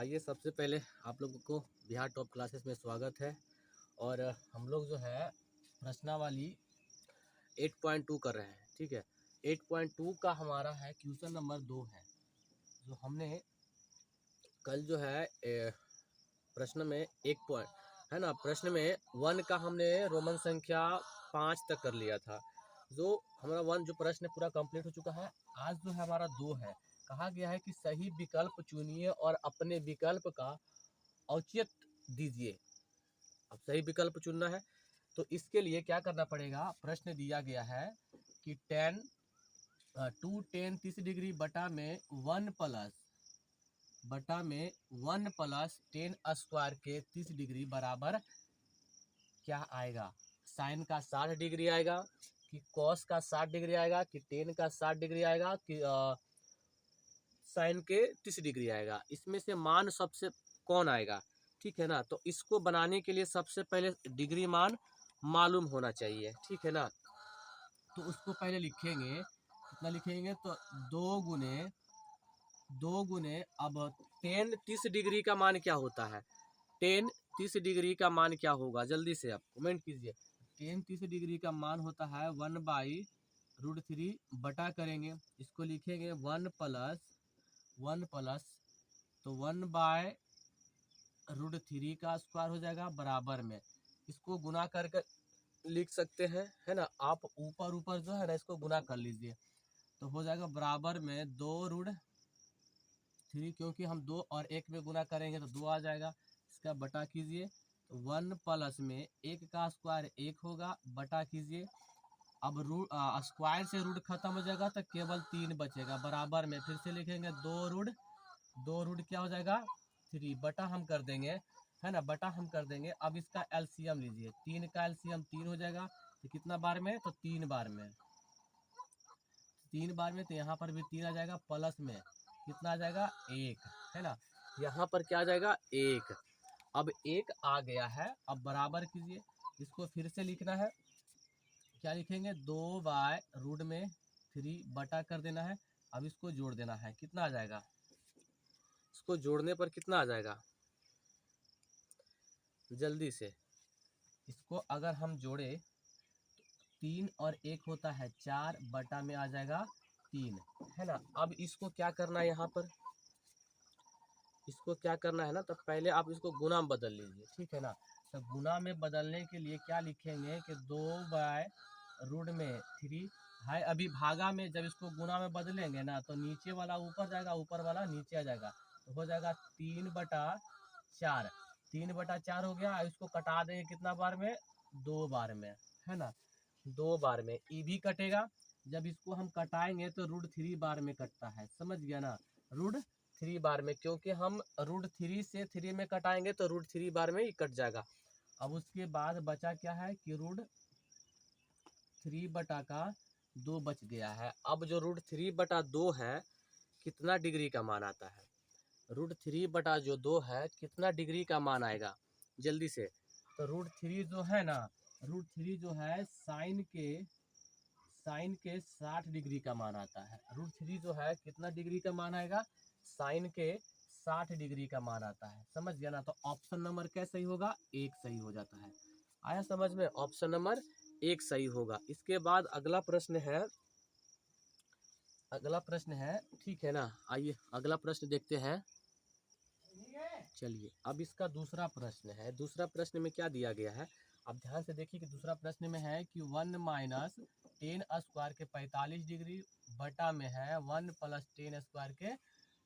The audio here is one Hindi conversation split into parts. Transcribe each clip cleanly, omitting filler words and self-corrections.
आइए सबसे पहले आप लोगों को बिहार टॉप क्लासेस में स्वागत है। और हम लोग जो है प्रश्नावली 8.2 कर रहे हैं। ठीक है, 8.2 का हमारा है क्वेश्चन नंबर 2 है। जो हमने कल जो है प्रश्न में एक पॉइंट है ना, प्रश्न में 1 का हमने रोमन संख्या 5 तक कर लिया था। जो हमारा 1 जो प्रश्न पूरा कंप्लीट हो चुका है। आज जो है हमारा 2 है। कहा गया है कि सही विकल्प चुनिए और अपने विकल्प का औचित्य दीजिए। अब सही विकल्प चुनना है तो इसके लिए क्या करना पड़ेगा। प्रश्न दिया गया है कि 2 tan 30 डिग्री बटा में 1 प्लस 10 स्क्वायर के 30 डिग्री बराबर क्या आएगा। साइन का 60 डिग्री आएगा कि कॉस का 60 डिग्री आएगा कि टेन का 60 डिग्री आएगा कि साइन के 30 डिग्री आएगा। इसमें से मान सबसे कौन आएगा। ठीक है ना, तो इसको बनाने के लिए सबसे पहले डिग्री मान मालूम होना चाहिए। ठीक है ना, तो उसको पहले लिखेंगे। कितना लिखेंगे तो 2 गुने अब 10 30 डिग्री का मान क्या होता है। 10 30 डिग्री का मान क्या होगा, जल्दी से आप कमेंट कीजिए। 10 30 डिग्री का मान होता है 1/√3 बटा करेंगे। इसको लिखेंगे 1 प्लस तो 1/√3 का स्क्वायर हो जाएगा बराबर में। इसको गुना करके लिख सकते हैं, है ना। आप ऊपर ऊपर जो है ना इसको गुना कर लीजिए तो हो जाएगा बराबर में 2√3, क्योंकि हम 2 और 1 में गुना करेंगे तो 2 आ जाएगा। इसका बटा कीजिए तो 1 प्लस में 1 का स्क्वायर 1 होगा, बटा कीजिए। अब स्क्वायर से रूट खत्म हो जाएगा तो केवल 3 बचेगा बराबर में। फिर से लिखेंगे 2 रूट क्या हो जाएगा 3 बटा हम कर देंगे, है ना, बटा हम कर देंगे। अब इसका एलसीएम लीजिए, 3 का एलसीएम 3 हो जाएगा तो कितना बार में तो 3 बार में, 3 बार में तो यहाँ पर भी 3 आ जाएगा। प्लस में कितना आ जाएगा 1, है ना, यहाँ पर क्या आ जाएगा 1। अब 1 आ गया है, अब बराबर कीजिए। इसको फिर से लिखना है, क्या लिखेंगे 2/√3 बटा कर देना है। अब इसको जोड़ देना है, कितना आ जाएगा, इसको जोड़ने पर कितना आ जाएगा, जल्दी से। इसको अगर हम जोड़े 3 और 1 होता है 4 बटा में आ जाएगा 3, है ना। अब इसको क्या करना है, यहाँ पर इसको क्या करना है ना, तो पहले आप इसको गुना में बदल लीजिए। ठीक है ना, तो गुना में बदलने के लिए क्या लिखेंगे कि 2/√3 है। अभी भागा में जब इसको गुना में बदलेंगे ना तो नीचे वाला ऊपर जाएगा, ऊपर वाला नीचे आ जाएगा, तो हो जाएगा 3/4। 3/4 हो गया। इसको कटा देंगे कितना बार में, 2 बार में, है ना, 2 बार में। ई भी कटेगा, जब इसको हम कटाएंगे तो √3 बार में कटता है, समझ गया ना, √3 बार में, क्योंकि हम √3 से 3 में कटाएंगे तो √3 बार में ही कट जाएगा। अब उसके बाद बचा क्या है कि √3 बटा का 2 बच गया है। अब जो √3 बटा 2 है कितना डिग्री का मान आता है, √3 बटा जो 2 है कितना डिग्री का मान आएगा, जल्दी से। तो √3 जो है ना, √3 जो है साइन के 60 डिग्री का मान आता है। √3 जो है कितना डिग्री का मान आएगा, साइन के 60 डिग्री का मान आता है, समझ गया ना। तो ऑप्शन नंबर क्या सही होगा, 1 सही हो जाता है। आया समझ में, ऑप्शन नंबर 1 सही होगा। इसके बाद अगला प्रश्न है। ठीक है ना, आइए अगला प्रश्न देखते हैं। चलिए अब इसका दूसरा प्रश्न है। दूसरा प्रश्न में क्या दिया गया है, अब ध्यान से देखिए कि दूसरा प्रश्न में है कि 1 - 10 स्क्वायर के 45 डिग्री बटा में है 1 + 10 स्क्वायर के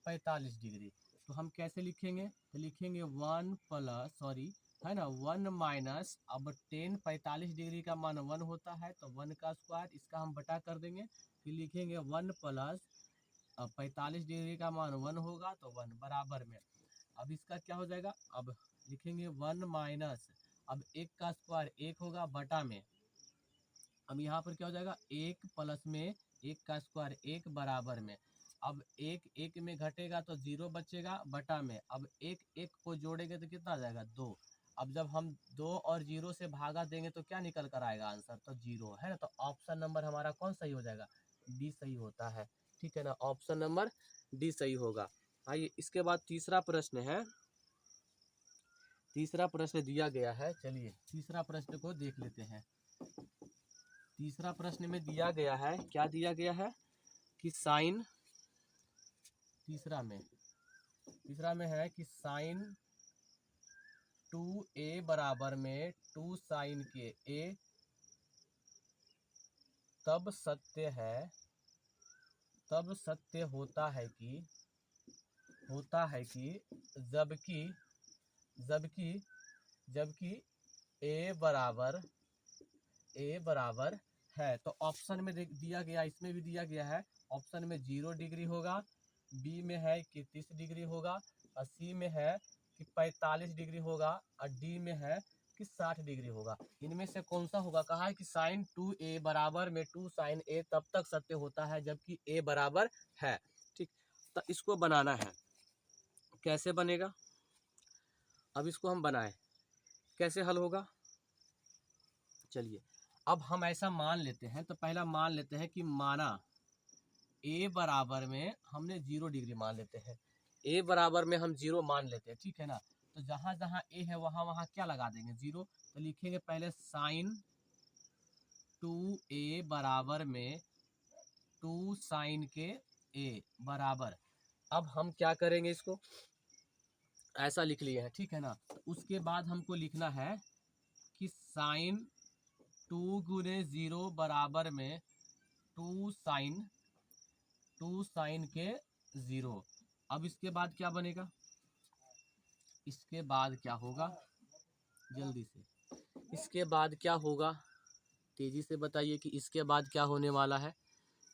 45 डिग्री। तो हम कैसे लिखेंगे, तो लिखेंगे 1 प्लस सॉरी है ना 1 माइनस, अब 10 45 डिग्री का मान 1 होता है तो 1 का स्क्वायर, इसका हम बटा कर देंगे। फिर लिखेंगे 1 प्लस 45 डिग्री का मान 1 होगा तो 1 बराबर में। अब इसका क्या हो जाएगा, अब लिखेंगे 1 माइनस, अब 1 का स्क्वायर 1 होगा बटा में। अब यहाँ पर क्या हो जाएगा 1 प्लस में 1 का स्क्वायर 1 बराबर में। अब 1 1 में घटेगा तो 0 बचेगा बटा में। अब 1 1 को जोड़ेंगे तो कितना आ जाएगा 2। अब जब हम 2 और 0 से भागा देंगे तो क्या निकल कर आएगा आंसर, तो 0, है ना। तो ऑप्शन नंबर हमारा कौन सही हो जाएगा, डी सही होता है। ठीक है ना, ऑप्शन नंबर डी सही होगा। आइए इसके बाद तीसरा प्रश्न है, तीसरा प्रश्न दिया गया है। चलिए तीसरा प्रश्न को देख लेते हैं। तीसरा प्रश्न में दिया गया है, क्या दिया गया है कि साइन, तीसरा में है कि साइन 2a बराबर में 2 साइन के a तब सत्य होता है कि जबकि a बराबर है। तो ऑप्शन में दिया गया, इसमें भी दिया गया है। ऑप्शन में 0 डिग्री होगा, बी में है कि 30 डिग्री होगा, और सी में है कि 45 डिग्री होगा, और डी में है कि 60 डिग्री होगा। इनमें से कौन सा होगा? कहा है कि साइन 2a बराबर में 2 साइन a तब तक सत्य होता है जबकि a बराबर है। ठीक, तो इसको बनाना है। कैसे बनेगा? अब इसको हम बनाएं, कैसे हल होगा? चलिए अब हम ऐसा मान लेते हैं। तो पहला मान लेते हैं कि माना a बराबर में हमने 0 डिग्री मान लेते हैं। a बराबर में हम 0 मान लेते हैं, ठीक है ना। तो जहाँ जहाँ a है वहाँ वहाँ क्या लगा देंगे? 0। तो लिखेंगे पहले साइन 2a बराबर में 2 साइन के a बराबर। अब हम क्या करेंगे? इसको ऐसा लिख लिए हैं, ठीक है ना। तो उसके बाद हमको लिखना है कि साइन 2 गुने 0 बराबर में 2 साइन के 0। अब इसके बाद क्या बनेगा? इसके बाद क्या होगा? जल्दी से इसके बाद क्या होगा? तेजी से बताइए कि इसके बाद क्या होने वाला है।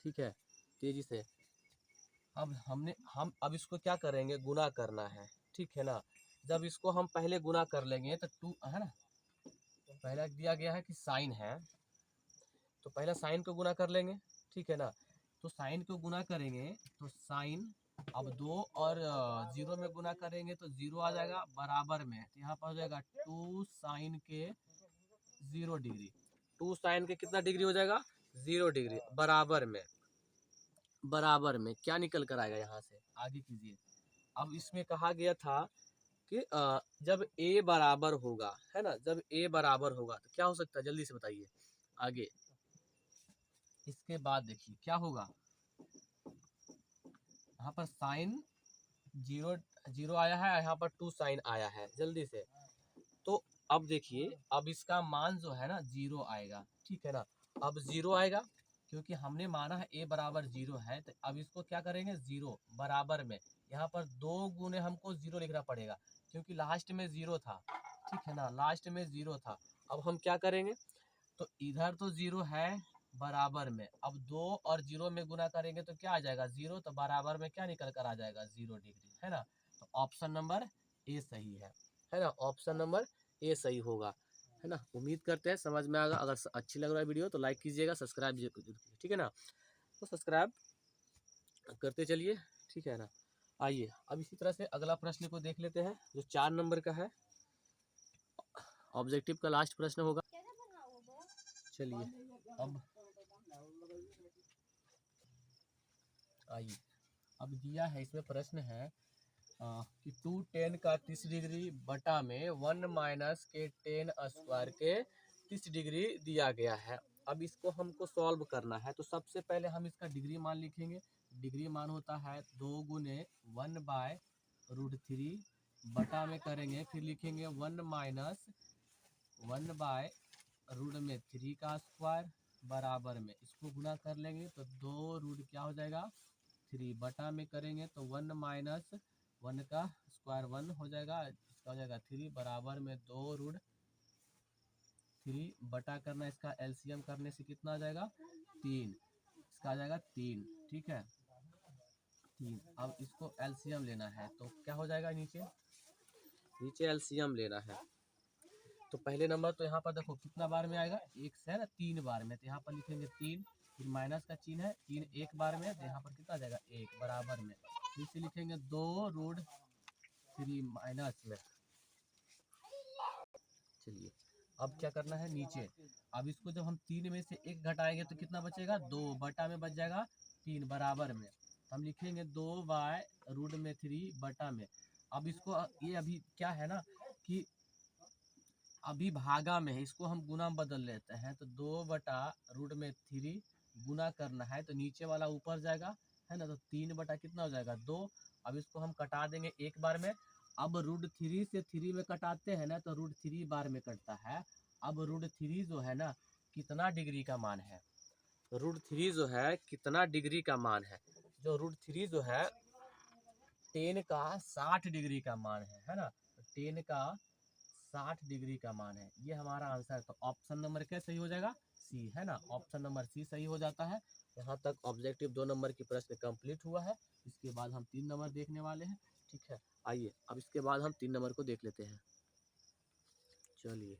ठीक है, तेजी से। हम अब इसको क्या करेंगे? गुना करना है, ठीक है ना। जब इसको हम पहले गुना कर लेंगे तो 2 है ना, पहला दिया गया है कि साइन है, तो पहला साइन को गुना कर लेंगे, ठीक है ना। तो साइन को गुना करेंगे तो साइन, अब 2 और 0 में गुना करेंगे तो 0 आ जाएगा बराबर में। तो यहाँ पर हो जाएगा 2 साइन के 0 डिग्री। 2 साइन के कितना डिग्री हो जाएगा? 0 डिग्री। बराबर में क्या निकल कर आएगा? यहाँ से आगे कीजिए। अब इसमें कहा गया था कि जब a बराबर होगा, है ना, जब a बराबर होगा तो क्या हो सकता है? जल्दी से बताइए आगे। इसके बाद देखिए क्या होगा। यहाँ पर साइन 0 आया है, यहाँ पर 2 साइन आया है। जल्दी से। तो अब देखिए, अब इसका मान जो है ना 0 आएगा, ठीक है ना। अब 0 आएगा क्योंकि हमने माना है a बराबर 0 है। तो अब इसको क्या करेंगे? 0 बराबर में, यहाँ पर 2 गुने हमको 0 लिखना पड़ेगा क्योंकि लास्ट में 0 था, ठीक है ना, लास्ट में 0 था। अब हम क्या करेंगे? तो इधर तो 0 है बराबर में, अब 2 और 0 में गुना करेंगे तो क्या आ जाएगा? 0। तो बराबर में क्या निकल कर आ जाएगा? 0 डिग्री, है ना। तो ऑप्शन नंबर ए सही है ना। ऑप्शन नंबर ए सही होगा, है ना। उम्मीद करते हैं समझ में आएगा। अगर अच्छी लग रहा है वीडियो तो लाइक कीजिएगा, सब्सक्राइब कीजिएगा, ठीक है ना। तो सब्सक्राइब करते चलिए, ठीक है ना। आइए अब इसी तरह से अगला प्रश्न को देख लेते हैं जो 4 नंबर का है। ऑब्जेक्टिव का लास्ट प्रश्न होगा। चलिए अब आइए, अब दिया है इसमें प्रश्न है कि 2 10 का 30 डिग्री बटा में 1 माइनस के 10 स्क्वायर के 30 डिग्री दिया गया है। अब इसको हमको सॉल्व करना है। तो सबसे पहले हम इसका डिग्री मान लिखेंगे। डिग्री मान होता है 2 गुने 1/√3 बटा में करेंगे, फिर लिखेंगे 1 माइनस 1/√3 का स्क्वायर बराबर में, इसको गुना कर लेंगे तो 2 रूट क्या हो जाएगा? 3 बटा में करेंगे तो 1 माइनस 1 का स्क्वायर 1 हो जाएगा, इसका हो जाएगा 3 बराबर में 2√3 बटा करना, इसका एलसीएम करने से कितना आ जाएगा? 3, इसका आ जाएगा 3, ठीक है 3। अब इसको एलसीएम लेना है तो क्या हो जाएगा? नीचे एलसीएम लेना है। तो पहले नंबर तो यहाँ पर देखो कितना बार में आएगा? 1 से, है ना, 3 बार में। तो यहाँ पर लिखेंगे 3, फिर माइनस का चिन्ह है, 3 एक बार में, तो यहाँ पर कितना आ जाएगा? 1 बराबर में। फिर से लिखेंगे 2√3 माइनस में। चलिए अब क्या करना है? नीचे। अब इसको जब हम 3 में से 1 घटाएंगे तो कितना बचेगा? 2 बटा में बच जाएगा 3 बराबर में। तो हम लिखेंगे 2/√3 अब इसको ये अभी क्या है ना कि अभी भागा में है, इसको हम गुना बदल लेते हैं। तो 2/√3 गुना करना है तो नीचे वाला ऊपर जाएगा, है ना। तो 3 बटा कितना हो जाएगा 2। अब इसको हम कटा देंगे एक बार में। अब √3 से 3 में कटाते हैं ना तो √3 बार में कटता है। अब √3 जो है ना कितना डिग्री का मान है, √3 जो है कितना डिग्री का मान है, जो √3 जो है 10 का 60 डिग्री का मान है ना। तो 10 का 60 डिग्री का मान है, ये हमारा आंसर है। तो ऑप्शन नंबर क्या सही हो जाएगा, सी, है ना। ऑप्शन नंबर सी सही हो जाता है। यहाँ तक ऑब्जेक्टिव 2 नंबर की प्रश्न कंप्लीट हुआ है। इसके बाद हम 3 नंबर देखने वाले हैं, ठीक है। आइए अब इसके बाद हम 3 नंबर को देख लेते हैं। चलिए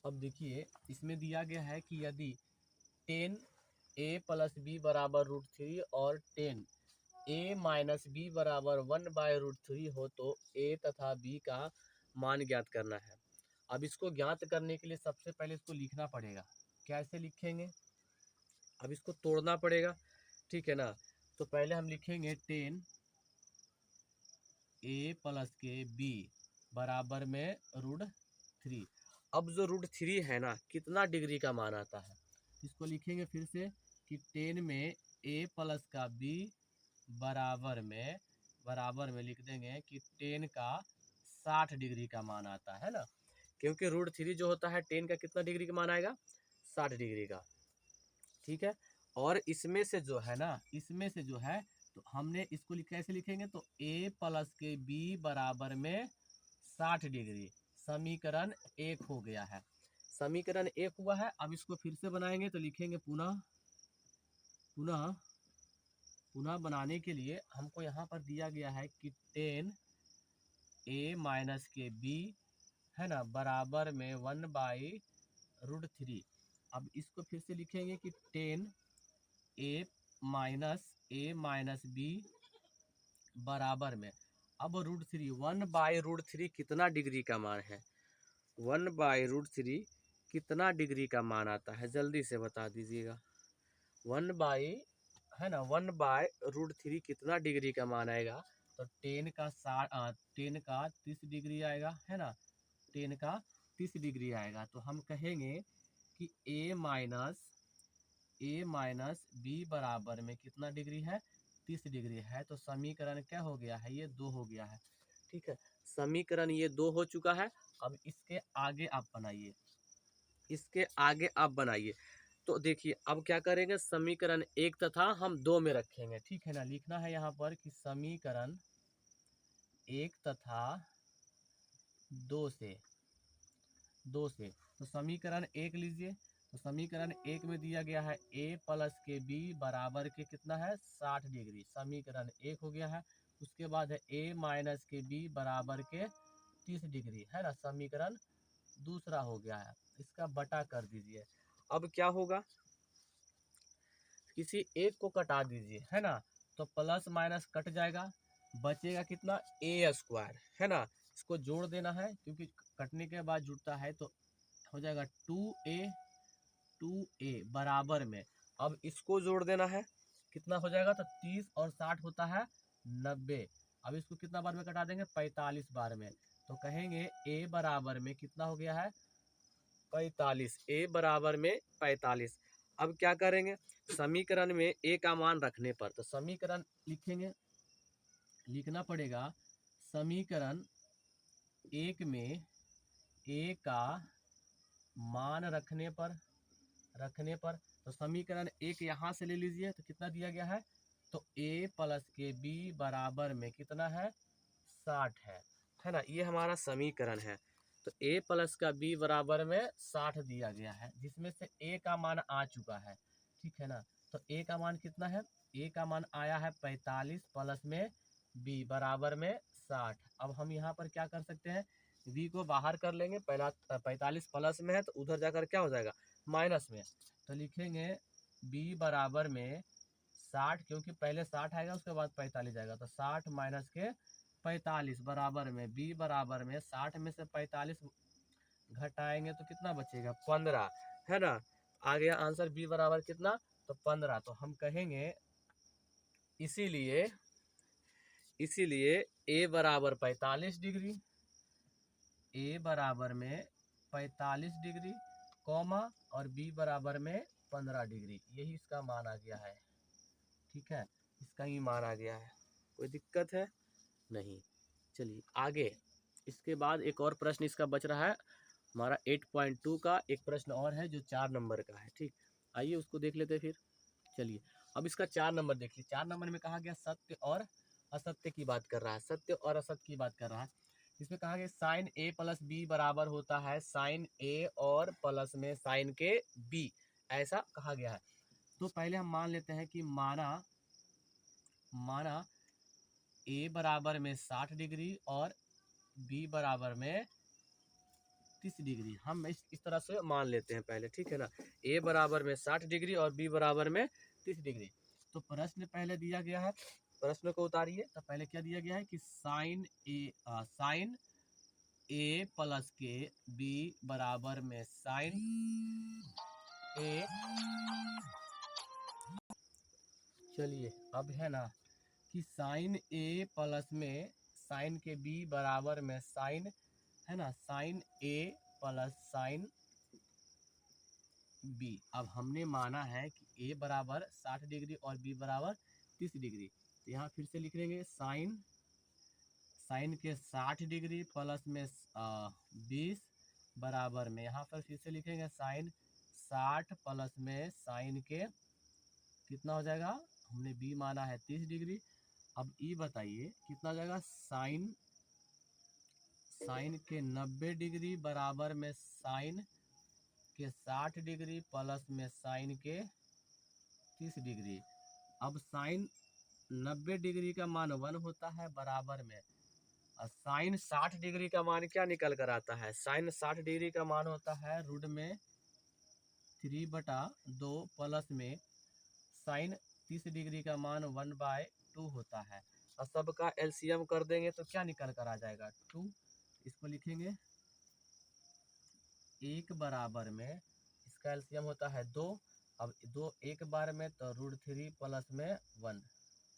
अब देखिए इसमें दिया गया है कि यदि 10a + b = √3 और 10a - b = 1/√3 हो तो a तथा b का मान ज्ञात करना है। अब इसको ज्ञात करने के लिए सबसे पहले इसको लिखना पड़ेगा। कैसे लिखेंगे, अब इसको तोड़ना पड़ेगा, ठीक है ना। तो पहले हम लिखेंगे 10a + b = √3। अब जो √3 है ना कितना डिग्री का मान आता है, इसको लिखेंगे फिर से कि 10 में a + का b बराबर में लिख देंगे कि 10 का 60 डिग्री का मान आता है ना। क्योंकि √3 जो होता है 10 का कितना डिग्री का मान आएगा, 60 डिग्री का, ठीक है। और इसमें से जो है ना, इसमें से जो है तो हमने इसको कैसे लिखेंगे, तो a + के b = 60 डिग्री, समीकरण 1 हो गया है। समीकरण 1 हुआ है। अब इसको फिर से बनाएंगे तो लिखेंगे पुनः बनाने के लिए हमको यहाँ पर दिया गया है कि 10a - के b, है ना, बराबर में 1/√3। अब इसको फिर से लिखेंगे कि 10a - b बराबर में, अब √3 1/√3 कितना डिग्री का मान है, 1/√3 कितना डिग्री का मान आता है, जल्दी से बता दीजिएगा। 1/√3 कितना डिग्री का मान आएगा, तो 10 का 30 डिग्री आएगा, है ना। 10 का 30 डिग्री आएगा। तो हम कहेंगे कि a - b बराबर में कितना डिग्री है, 30 डिग्री है। तो समीकरण क्या हो गया है, ये 2 हो गया है, ठीक है। समीकरण ये 2 हो चुका है। अब इसके आगे आप बनाइए, इसके आगे आप बनाइए। तो देखिए अब क्या करेंगे, समीकरण 1 तथा हम 2 में रखेंगे, ठीक है ना। लिखना है यहाँ पर कि समीकरण 1 तथा 2 से तो समीकरण 1 लीजिए। तो समीकरण 1 में दिया गया है a + के b बराबर के कितना है 60 डिग्री, समीकरण 1 हो गया है। उसके बाद है a - के b बराबर के 30 डिग्री, है ना, समीकरण दूसरा हो गया है। इसका बटा कर दीजिए। अब क्या होगा, किसी एक को कटा दीजिए, है ना। तो प्लस माइनस कट जाएगा, बचेगा कितना a², है ना। इसको जोड़ देना है क्योंकि कटने के बाद जुड़ता है, तो हो जाएगा 2a बराबर में, अब इसको जोड़ देना है, कितना हो जाएगा, तो 30 और 60 होता है 90। अब इसको कितना बार में कटा देंगे, 45 बार में। तो कहेंगे a बराबर में कितना हो गया है 45, a बराबर में 45। अब क्या करेंगे, समीकरण में a का मान रखने पर, तो समीकरण लिखेंगे, लिखना पड़ेगा समीकरण 1 में a का मान रखने पर तो समीकरण 1 यहाँ से ले लीजिए। तो कितना दिया गया है, तो a + के b बराबर में कितना है 60 है ना। ये हमारा समीकरण है। तो a + का b बराबर में 60 दिया गया है, जिसमें से a का मान आ चुका है, ठीक है ना। तो a का मान कितना है, a का मान आया है 45 प्लस में b बराबर में 60। अब हम यहाँ पर क्या कर सकते हैं, b को बाहर कर लेंगे, पहला 45 प्लस में है तो उधर जाकर क्या हो जाएगा माइनस में। तो लिखेंगे b बराबर में 60, क्योंकि पहले 60 आएगा उसके बाद 45 आएगा, तो 60 माइनस के 45 बराबर में b बराबर में 60 में से 45 घटाएंगे तो कितना बचेगा 15, है ना। आ गया आंसर b बराबर कितना, तो 15। तो हम कहेंगे इसीलिए इसीलिए ए बराबर 45 डिग्री, ए बराबर में 45 डिग्री कॉमा और बी बराबर में 15 डिग्री, यही इसका मान आ गया है। ठीक है, इसका ही मान आ गया है, कोई दिक्कत है नहीं। चलिए आगे, इसके बाद एक और प्रश्न इसका बच रहा है हमारा 8.2 का एक प्रश्न और है जो 4 नंबर का है। ठीक, आइए उसको देख लेते हैं फिर। चलिए अब इसका 4 नंबर देख लीजिए। 4 नंबर में कहा गया सत्य और असत्य की बात कर रहा है, सत्य और असत्य की बात कर रहा है। इसमें कहा गया साइन ए प्लस बी बराबर होता है साइन ए और प्लस में साइन के बी, ऐसा कहा गया है। तो पहले हम मान लेते हैं कि माना ए बराबर में 60 डिग्री और बी बराबर में 30 डिग्री, हम इस तरह से मान लेते हैं पहले। ठीक है ना, ए बराबर में 60 डिग्री और बी बराबर में 30 डिग्री। तो प्रश्न पहले दिया गया है, प्रश्न को उतारिए। तो पहले क्या दिया गया है कि साइन ए प्लस के बी बराबर में साइन ए। चलिए अब है ना कि साइन ए प्लस में साइन के बी बराबर में साइन, है ना, साइन ए प्लस साइन बी। अब हमने माना है कि ए बराबर 60 डिग्री और बी बराबर 30 डिग्री। तो यहाँ फिर से लिख लेंगे साइन के 60 डिग्री प्लस में 20 बराबर में, यहाँ पर फिर से लिखेंगे साइन 60 प्लस में साइन के कितना हो जाएगा, हमने बी माना है 30 डिग्री। अब ई बताइए कितना हो जाएगा, साइन के 90 डिग्री बराबर में साइन के 60 डिग्री प्लस में साइन के 30 डिग्री। अब साइन 90 डिग्री का मान 1 होता है बराबर में, और साइन 60 डिग्री का मान क्या निकल कर आता है, साइन 60 डिग्री का मान होता है रूट में 3/2 प्लस में साइन 30 डिग्री का मान 1/2 होता है। और सबका एलसीएम कर देंगे तो क्या निकल कर आ जाएगा 2। इसको लिखेंगे 1 बराबर में, इसका एलसीएम होता है 2। अब 2 एक बार में तो √3 प्लस में 1,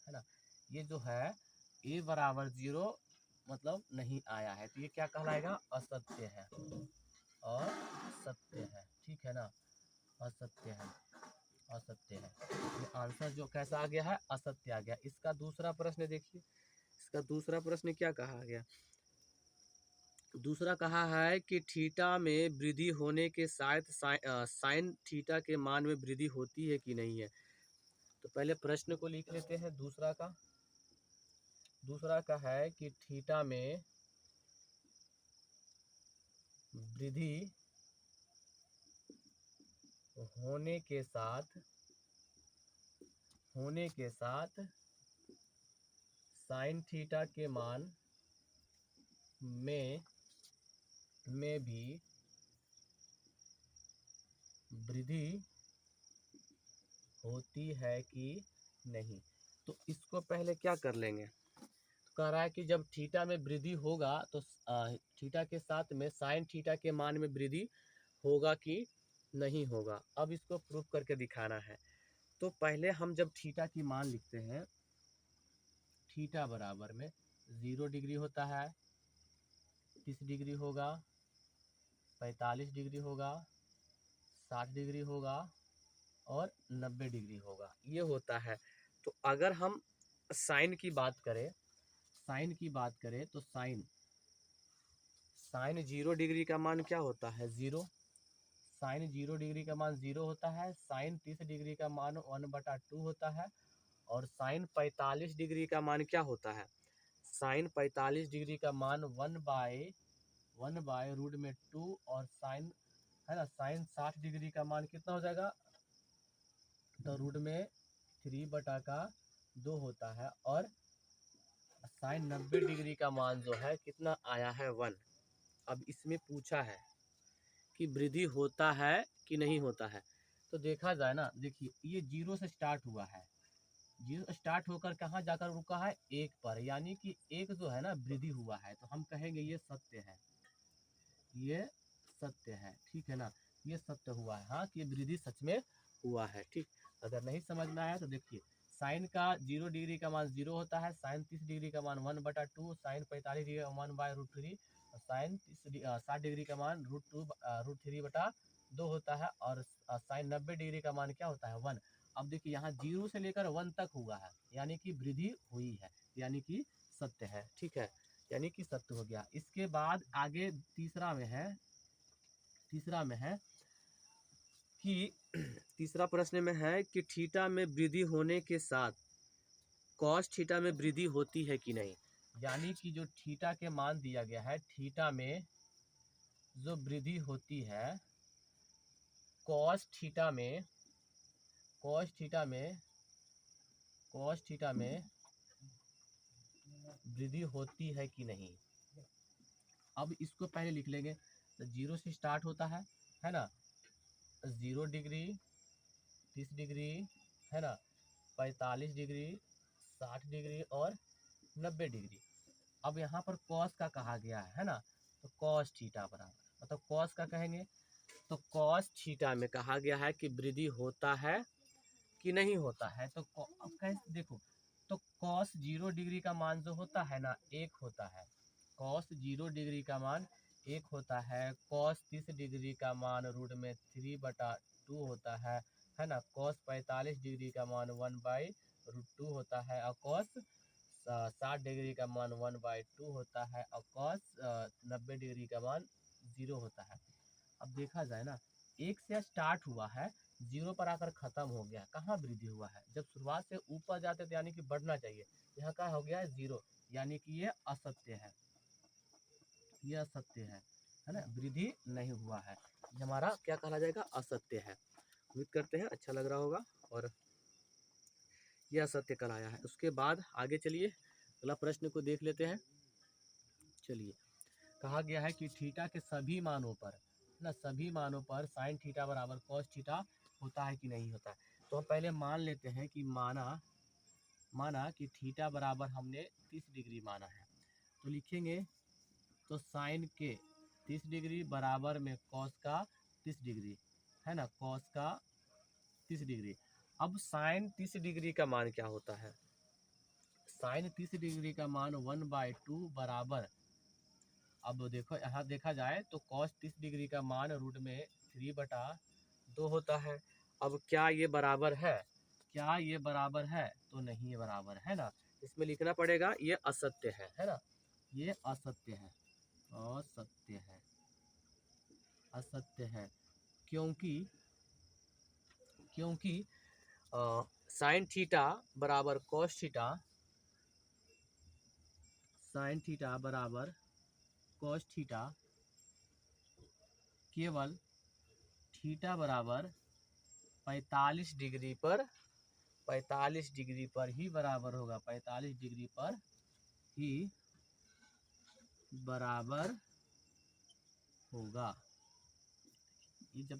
है ना। ये जो है ए बराबर 0 मतलब नहीं आया है, तो ये क्या कहलाएगा, असत्य है, और सत्य है। ठीक है ना, असत्य है, असत्य है। ये आंसर जो कैसा आ गया है, असत्य आ गया। इसका दूसरा प्रश्न देखिए, इसका दूसरा प्रश्न क्या कहा गया। दूसरा कहा है कि थीटा में वृद्धि होने के साथ साइन थीटा के मान में वृद्धि होती है कि नहीं है। तो पहले प्रश्न को लिख लेते हैं दूसरा का। दूसरा का है कि थीटा में वृद्धि होने के साथ साइन थीटा के मान में भी वृद्धि होती है कि नहीं। तो इसको पहले क्या कर लेंगे, तो कह रहा है कि जब थीटा में वृद्धि होगा तो थीटा के साथ में साइन थीटा के मान में वृद्धि होगा कि नहीं होगा। अब इसको प्रूफ करके दिखाना है। तो पहले हम जब थीटा की मान लिखते हैं, थीटा बराबर में 0 डिग्री होता है, 30 डिग्री होगा, 45 डिग्री होगा, 60 डिग्री होगा और 90 डिग्री होगा, ये होता है। तो अगर हम साइन की बात करें, तो साइन 0 डिग्री का मान क्या होता है, 0। साइन 0 डिग्री का मान 0 होता है। साइन 30 डिग्री का मान 1/2 होता है। और साइन 45 डिग्री का मान क्या होता है, साइन 45 डिग्री का मान 1/√2। और साइन, है ना, साइन 60 डिग्री का मान कितना हो जाएगा, तो √3/2 होता है। और साइन 90 डिग्री का मान जो है कितना आया है, 1। अब इसमें पूछा है कि वृद्धि होता है कि नहीं होता है। तो देखा जाए ना, देखिए ये 0 से स्टार्ट हुआ है, 0 स्टार्ट होकर कहाँ जाकर रुका है, 1 पर, यानी कि 1 जो है ना वृद्धि हुआ है। तो हम कहेंगे ये सत्य है, ये सत्य है। ठीक है ना, ये सत्य हुआ है, हाँ, कि वृद्धि सच में हुआ है। ठीक, अगर नहीं समझ में आया तो देखिए साइन का 0 डिग्री का मान 0 होता है, साइन 30 डिग्री का मान 1/2, साइन 45 डिग्री का मान 1/√3, साइन 60 डिग्री का मान √3/2 होता है, और साइन 90 डिग्री का मान क्या होता है 1। अब देखिए यहाँ 0 से लेकर 1 तक हुआ है, यानी कि वृद्धि हुई है, यानी कि सत्य है। ठीक है, यानी कि सत्य हो गया। इसके बाद आगे तीसरा में है कि तीसरा प्रश्न में है कि थीटा में वृद्धि होने के साथ कॉस थीटा में वृद्धि होती है कि नहीं। यानी कि जो थीटा के मान दिया गया है, थीटा में जो वृद्धि होती है कॉस थीटा में वृद्धि होती है कि नहीं। अब इसको पहले लिख लेंगे। तो 0 से स्टार्ट होता है ना, 0 डिग्री, 30 डिग्री, है ना, 45 डिग्री, 60 डिग्री और 90 डिग्री। अब यहाँ पर कॉस का कहा गया है ना, तो कॉस थीटा बराबर, मतलब कॉस का कहेंगे तो कॉस थीटा में कहा गया है कि वृद्धि होता है कि नहीं होता है। तो अब कैसे देखो, तो कॉस 0 डिग्री का मान जो होता है ना 1 होता है, कॉस 0 डिग्री का मान 1 होता है, कॉस 30 डिग्री का मान √3/2 होता है ना, कॉस 45 डिग्री का मान 1/√2 होता है, और कॉस 60 डिग्री का मान 1/2 होता है, और कॉस 90 डिग्री का मान 0 होता है। अब देखा जाए ना, 1 से स्टार्ट हुआ है, 0 पर आकर खत्म हो गया, कहाँ वृद्धि हुआ है। जब शुरुआत से ऊपर जाते तो यानी कि बढ़ना चाहिए, यहाँ का हो गया है 0, यानी कि ये असत्य है, ये असत्य है ना, वृद्धि नहीं हुआ है, ये हमारा क्या कहा जाएगा, असत्य है। उम्मीद करते हैं अच्छा लग रहा होगा, और यह असत्य कहलाया है। उसके बाद आगे चलिए अगला प्रश्न को देख लेते हैं। चलिए, कहा गया है कि थीटा के सभी मानों पर ना, सभी मानों पर साइन थीटा बराबर कॉस थीटा होता है कि नहीं होता है। तो हम पहले मान लेते हैं कि माना कि थीटा बराबर हमने 30 डिग्री माना है, तो लिखेंगे तो साइन के 30 डिग्री बराबर में कॉस का 30 डिग्री, है ना, कॉस का 30 डिग्री। अब साइन 30 डिग्री का मान क्या होता है, साइन 30 डिग्री का मान 1/2 बराबर, अब देखो यहाँ देखा जाए तो cos 30 डिग्री का मान √3/2 होता है। अब क्या ये बराबर है, तो नहीं ये बराबर है ना, इसमें लिखना पड़ेगा ये असत्य है ना, ये असत्य है, क्योंकि साइन थीटा बराबर cos थीटा, साइन थीटा बराबर cos थीटा केवल थीटा बराबर 45 डिग्री पर ही बराबर होगा, 45 डिग्री पर ही बराबर होगा। ये जब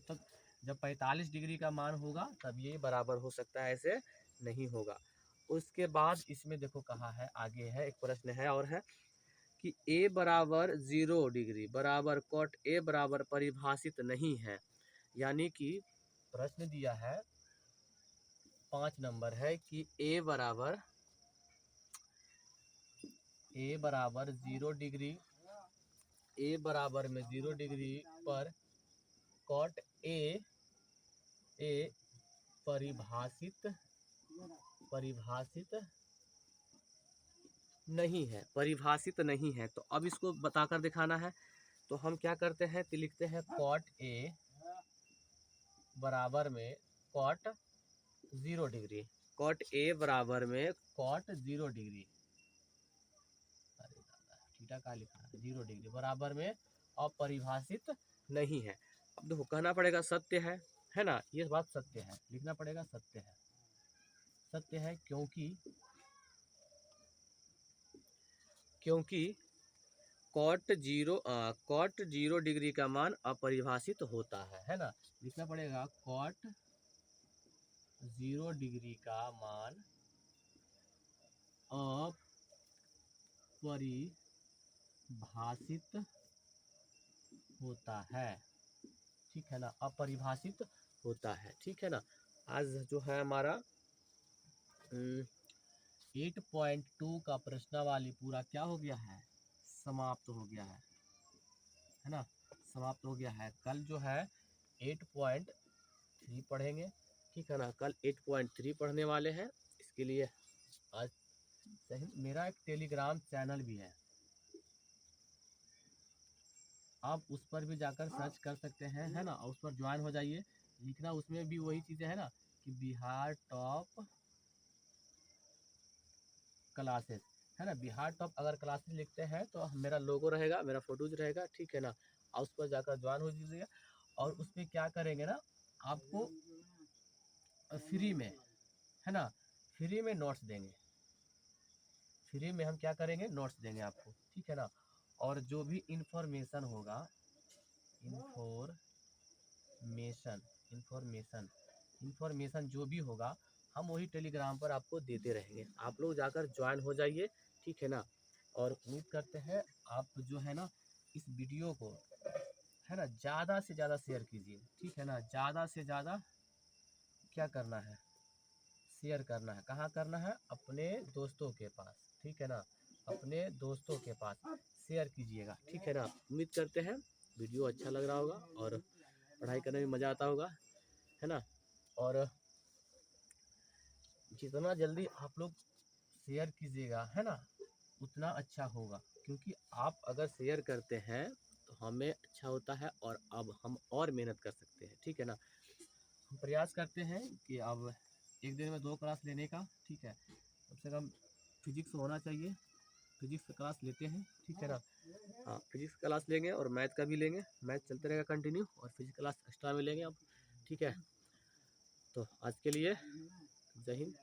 45 डिग्री का मान होगा तब ये बराबर हो सकता है, ऐसे नहीं होगा। उसके बाद इसमें देखो कहा है, आगे है एक प्रश्न है और है कि a बराबर 0 डिग्री बराबर कॉट a बराबर परिभाषित नहीं है। यानी कि प्रश्न दिया है 5 नंबर है कि a बराबर 0 डिग्री, a बराबर में 0 डिग्री पर कॉट a परिभाषित नहीं है। तो अब इसको बताकर दिखाना है, तो हम क्या करते हैं, तो लिखते हैं कॉट a बराबर में कॉट 0 डिग्री, कॉट a बराबर में कॉट 0 डिग्री, अरे दादा थीटा का लिखा है 0 डिग्री बराबर में अपरिभाषित नहीं है। अब देखो कहना पड़ेगा सत्य है ना, ये बात सत्य है, लिखना पड़ेगा सत्य है, क्योंकि कॉट 0 डिग्री का मान अपरिभाषित होता है ना, लिखना पड़ेगा कॉट 0 डिग्री का मान अपरिभाषित होता है, ठीक है ना, अपरिभाषित होता है, ठीक है ना। आज जो है हमारा 8.2 का प्रश्नावली पूरा क्या हो गया है, समाप्त हो गया है ना, समाप्त हो गया है। कल जो है 8.3 पढ़ेंगे, ठीक है ना, कल 8.3 पढ़ने वाले हैं। इसके लिए आज सही, मेरा एक टेलीग्राम चैनल भी है, आप उस पर भी जाकर सर्च कर सकते हैं, है ना, और उस पर ज्वाइन हो जाइए। लिखना उसमें भी वही चीज़ें है ना, कि बिहार टॉप क्लासेस, है ना, बिहार टॉप अगर क्लासेस लिखते हैं तो मेरा लोगो रहेगा, मेरा फोटोज रहेगा, ठीक है ना, और उस पर जाकर ज्वाइन हो जाइएगा। और उस पर क्या करेंगे ना, आपको फ्री में, है ना, फ्री में नोट्स देंगे, फ्री में हम क्या करेंगे, नोट्स देंगे आपको, ठीक है ना। और जो भी इंफॉर्मेशन होगा, इंफॉर्मेशन इंफॉर्मेशन इंफॉर्मेशन जो भी होगा, हम वही टेलीग्राम पर आपको देते रहेंगे। आप लोग जाकर ज्वाइन हो जाइए, ठीक है ना। और उम्मीद करते हैं आप जो है ना इस वीडियो को, है ना, ज़्यादा से ज़्यादा शेयर कीजिए, ठीक है ना, ज़्यादा से ज़्यादा क्या करना है, शेयर करना है। कहाँ करना है, अपने दोस्तों के पास, ठीक है ना, अपने दोस्तों के पास शेयर कीजिएगा, ठीक है ना। उम्मीद करते हैं वीडियो अच्छा लग रहा होगा और पढ़ाई करने में मज़ा आता होगा, है ना। और जितना जल्दी आप लोग शेयर कीजिएगा, है ना, उतना अच्छा होगा, क्योंकि आप अगर शेयर करते हैं तो हमें अच्छा होता है और अब हम और मेहनत कर सकते हैं, ठीक है ना। हम प्रयास करते हैं कि अब एक दिन में 2 क्लास लेने का, ठीक है, कम से कम फिजिक्स होना चाहिए, फिजिक्स का क्लास लेते हैं, ठीक है ना। हाँ, फिजिक्स क्लास लेंगे और मैथ का भी लेंगे, मैथ चलते रहेगा कंटिन्यू, और फिजिक्स क्लास एक्स्ट्रा में लेंगे अब, ठीक है। तो आज के लिए जय हिंद।